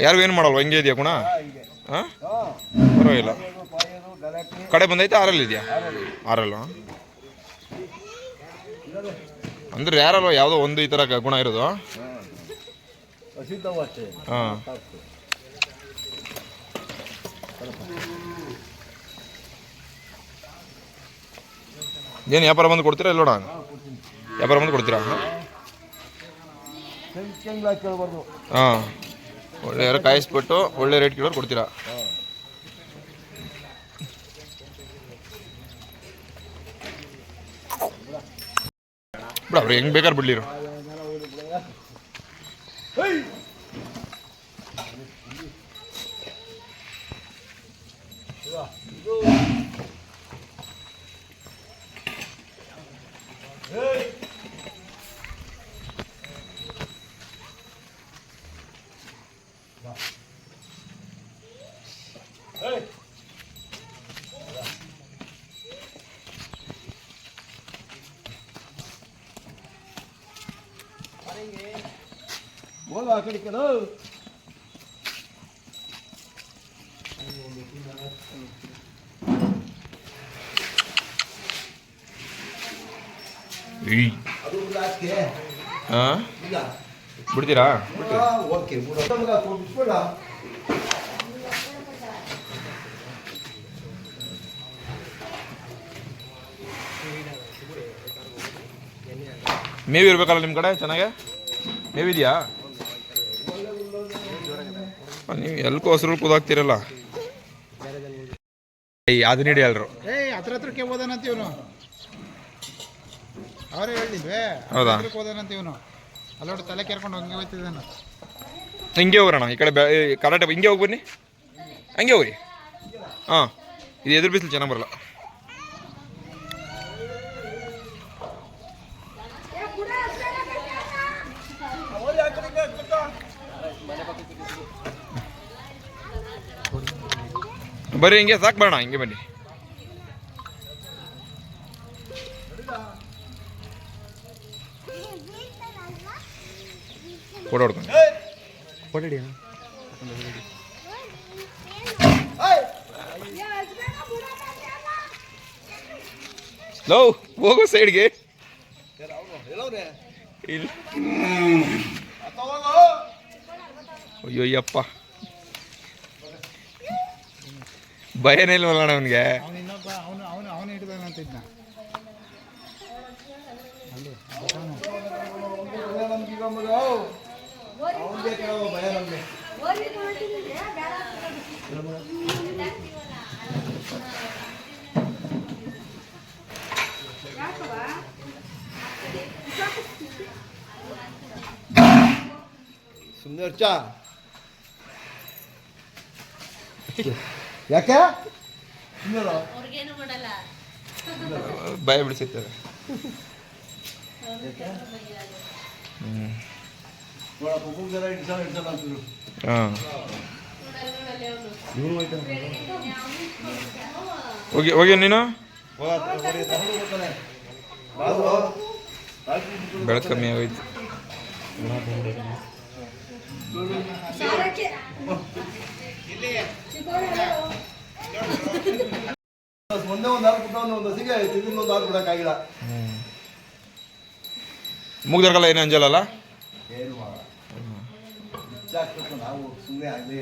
ಯಾರು ಏನು ಮಾಡಲ್ವ? ಹಿಂಗೆ ಇದೆಯಾ ಗುಣ? ಹಾಂ, ಪರವಾಗಿಲ್ಲ. ಕಡೆ ಬಂದೈತೆ? ಆರಲ್ಲಿ ಇದೆಯಾ? ಆರಲ್ಲ ಅಂದ್ರೆ ಯಾರಲ್ವ ಯಾವುದೋ ಒಂದು ಈ ಥರ ಗುಣ ಇರೋದು? ಹಾಂ, ಏನು ವ್ಯಾಪಾರ ಬಂದು ಕೊಡ್ತೀರಾ? ಇಲ್ಲೋಣ, ವ್ಯಾಪಾರ ಬಂದು ಕೊಡ್ತೀರಾ? ಹಾಂ, ಒಳ್ಳೆ ಯಾರು ಕಾಯಿಸ್ಬಿಟ್ಟು ಒಳ್ಳೆ ರೇಟ್ ಕೇಳೋರು ಕೊಡ್ತೀರಾ? ಬಿಡ, ಅವ್ರು ಹೆಂಗೆ ಬೇಕಾದ್ರೆ ಬಿಡ್ಲಿರು. बोलो आकड़ी करो ಅದು ಲಾಸ್ಟ್ಗೆ ಹಾಂ, ಬಿಡ್ತೀರಾ? ಓಕೆ ಬಿಡೋಣ. ಮೇವು ಇರ್ಬೇಕಲ್ಲ ನಿಮ್ಮ ಕಡೆ? ಚೆನ್ನಾಗೆ ಮೇವಿದೆಯಾ? ನೀವು ಎಲ್ಕೋ ಹಸ್ರು ಕೂದಾಕ್ತಿರಲ್ಲ. ಅದನ್ನ ಹಿಡಿ ಅಲ್ರು. ಹತ್ರಕ್ಕೆ ಹೋದಾನಂತ ಇವನು, ಅವರೇ ಹೇಳಿದ್ವಿ. ಹೌದಾ? ಹೋದಾನಂತ ಇವನು ಅಲ್ಲೋಡಿ ತಲೆ ಕೆರ್ಕೊಂಡು ಹಂಗೆ ಹೋಗ್ತಿದ್ದಾನ. ಹಿಂಗೆ ಹೋಗೋಣ ಈ ಕಡೆ ಕರಾಟೆ. ಹಿಂಗೆ ಹೋಗಿ ಬನ್ನಿ, ಹಂಗೆ ಹೋಗಿ. ಹಾಂ, ಇದು ಎದುರು ಬಿಸಿಲು ಚೆನ್ನಾಗಿ ಬರಲ್ಲ. ಬರ್ರಿ, ಹಿಂಗೆ ಸಾಕು ಬೇಡ, ಹಿಂಗೆ ಬನ್ನಿ. ಫೋಟೋ ಹೊಡ್ಕೊಂಡು ಲೋ ಹೋಗೋ ಸೈಡ್ಗೆ. ಅಯ್ಯೋ ಅಯ್ಯಪ್ಪ, ಭಯನೇ ಇಲ್ವಲ್ಲ ಅವನಿಗೆ. ಇನ್ನೊಬ್ಬ ಅವನು ಹಿಡಿದಾನಂತ ಇದ್ನ. ಸುಂದರ್ ಚಾ ಯಾಕೆ ಭಯ ಬಿಡಿಸುತ್ತಾರೆ. ಹಾಂ, ಹೋಗಿ ಹೋಗಿ ನೀನು. ಬೆಳಕು ಕಮ್ಮಿ ಆಗೋಯ್ತು. ಒಂದೇ ಒಂದು ಹಾಲು ಬಿಟ್ಟು ಒಂದು ಹಸಿಗೆ ತಿಂದಿದ್ದೊಂದು ಹಾಲು ಬಿಡೋಕ್ಕಾಗಿಲ್ಲ. ಮುಗ್ದರ್ಗಲ್ಲ ಏನು ಅಂಜಲ್ಲ. ಏನು ನಾವು ಸುಮ್ಮನೆ ಆಗಲೇ